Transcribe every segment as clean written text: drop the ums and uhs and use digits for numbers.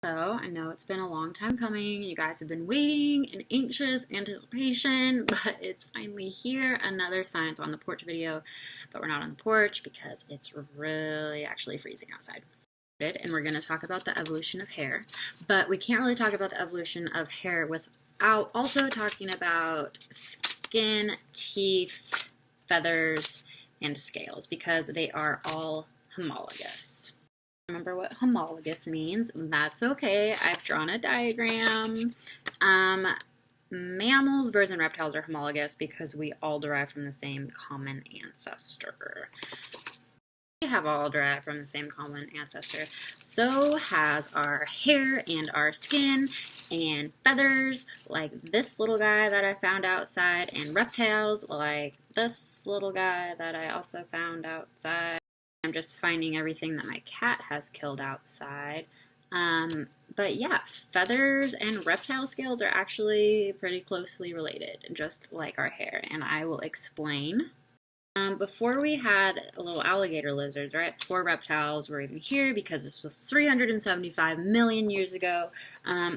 So, I know it's been a long time coming. You guys have been waiting in anxious anticipation, but it's finally here. Another Science on the Porch video, but we're not on the porch because it's really actually freezing outside. And we're going to talk about the evolution of hair, but we can't really talk about the evolution of hair without also talking about skin, teeth, feathers, and scales because they are all homologous. Remember what homologous means? That's okay. I've drawn a diagram. Mammals, birds, and reptiles are homologous because we all derive from the same common ancestor. We have all derived from the same common ancestor. So has our hair and our skin and feathers, like this little guy that I found outside, and reptiles, like this little guy that I also found outside. I'm just finding everything that my cat has killed outside. But yeah, feathers and reptile scales are actually pretty closely related, just like our hair, and I will explain. Before we had little alligator lizards, right? Before reptiles were even here, because this was 375 million years ago,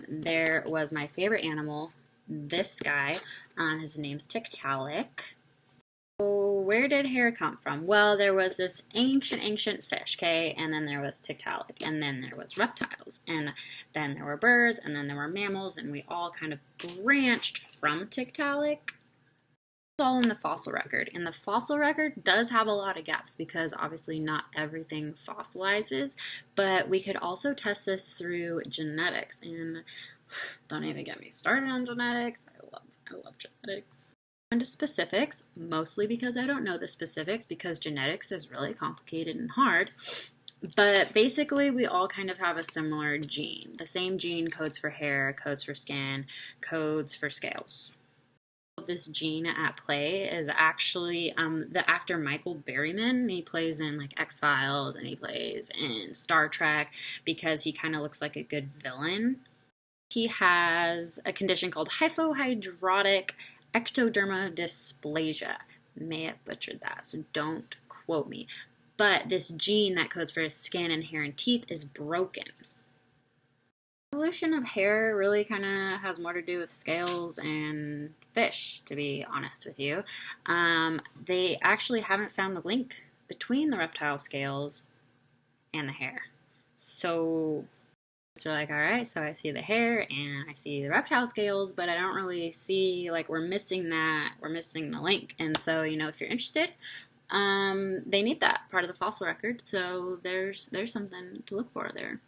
there was my favorite animal, this guy. His name's Tiktaalik. Where did hair come from? Well, there was this ancient fish, okay, and then there was Tiktaalik, and then there was reptiles, and then there were birds, and then there were mammals, and we all kind of branched from Tiktaalik. It's all in the fossil record, and the fossil record does have a lot of gaps because obviously not everything fossilizes, but we could also test this through genetics, and don't even get me started on genetics. I love genetics. Into specifics, mostly because I don't know the specifics because genetics is really complicated and hard. But basically, we all kind of have a similar gene. The same gene codes for hair, codes for skin, codes for scales. This gene at play is actually the actor Michael Berryman. He plays in like X-Files and he plays in Star Trek because he kind of looks like a good villain. He has a condition called hypohidrotic ectodermal dysplasia. May have butchered that, so don't quote me. But this gene that codes for his skin and hair and teeth is broken. Evolution of hair really kind of has more to do with scales and fish, to be honest with you. They actually haven't found the link between the reptile scales and the hair. So we're like, all right, so I see the hair and I see the reptile scales, but I don't really see, like, we're missing the link. And so, you know, if you're interested, they need that part of the fossil record, so there's something to look for there.